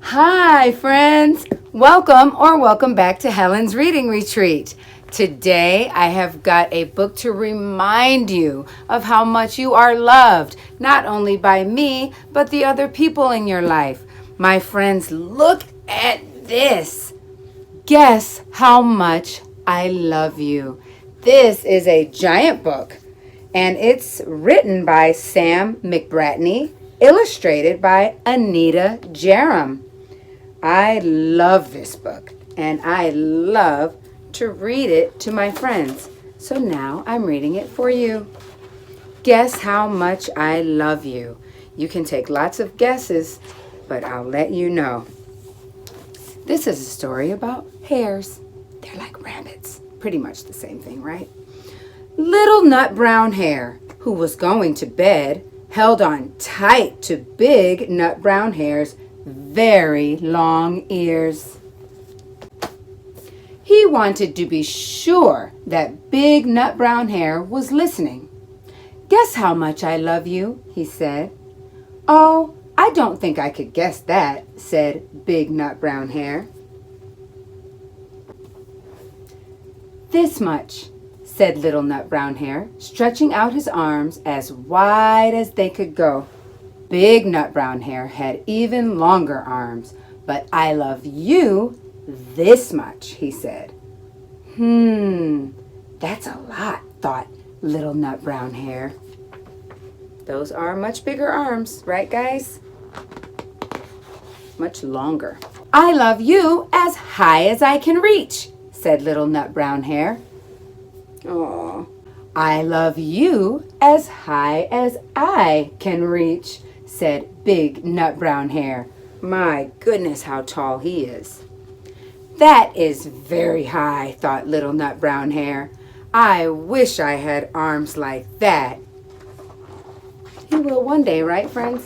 Hi, friends. Welcome back to Helen's Reading Retreat. Today, I have got a book to remind you of how much you are loved, not only by me, but the other people in your life. My friends, look at this. Guess how much I love you. This is a giant book, and it's written by Sam McBratney, illustrated by Anita Jerem. I love this book, and I love to read it to my friends. So now I'm reading it for you. Guess how much I love you. You can take lots of guesses, but I'll let you know. This is a story about hares. They're like rabbits. Pretty much the same thing, right? Little nut brown hare, who was going to bed, held on tight to big nut brown hare's very long ears. He wanted to be sure that big nut brown hare was listening. "Guess how much I love you," he said. "Oh, I don't think I could guess that," said big nut brown hare. "This much," said little nut brown hare, stretching out his arms as wide as they could go. Big nut brown hare had even longer arms. "But I love you this much," he said. That's a lot, thought little nut brown hare. Those are much bigger arms, right, guys? Much longer. "I love you as high as I can reach," said little nut brown hare. "Oh, I love you as high as I can reach," said big nut brown hare. My goodness, how tall he is. "That is very high," thought little nut brown hare. "I wish I had arms like that." He will one day, right, friends?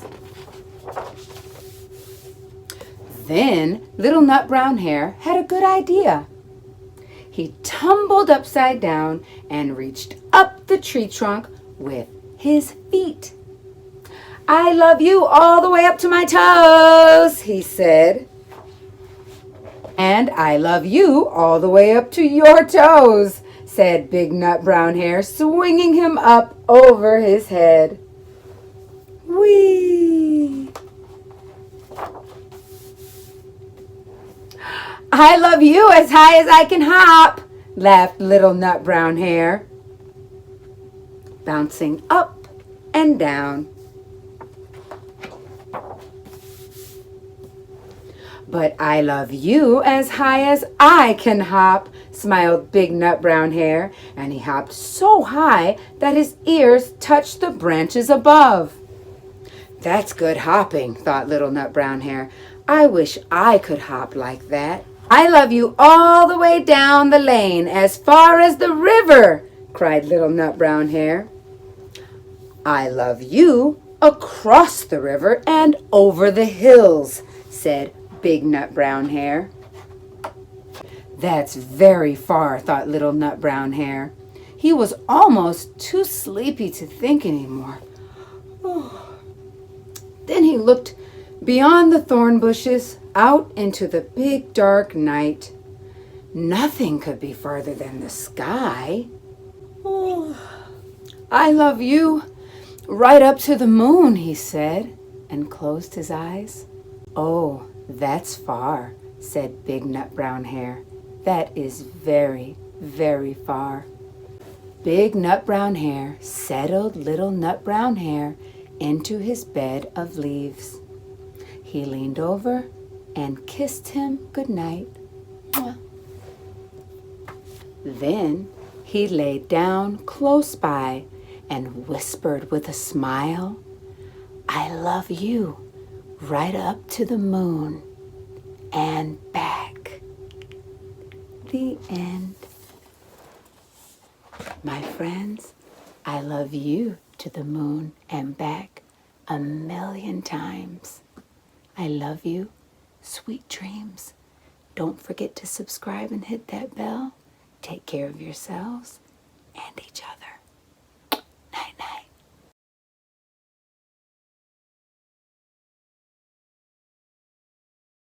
Then little nut brown hare had a good idea. He tumbled upside down and reached up the tree trunk with his feet. "I love you all the way up to my toes," he said. "And I love you all the way up to your toes," said big nut brown hare, swinging him up over his head. Whee! "I love you as high as I can hop," laughed little nut brown hare, bouncing up and down. "But I love you as high as I can hop," smiled big nut brown hare, and he hopped so high that his ears touched the branches above. "That's good hopping," thought little nut brown hare. "I wish I could hop like that." "I love you all the way down the lane, as far as the river," cried little nut brown hare. "I love you across the river and over the hills," said big nut brown hare. "That's very far," thought little nut brown hare. He was almost too sleepy to think anymore. Then he looked beyond the thorn bushes out into the big dark night. Nothing could be further than the sky. "I love you right up to the moon," he said, and closed his eyes. "Oh, that's far," said big nut brown hare. "That is very, very far." Big nut brown hare settled little nut brown hare into his bed of leaves. He leaned over and kissed him good night. Then he lay down close by and whispered with a smile, "I love you right up to the moon and back." The end. My friends, I love you to the moon and back 1,000,000 times. I love you. Sweet dreams. Don't forget to subscribe and hit that bell. Take care of yourselves and each other.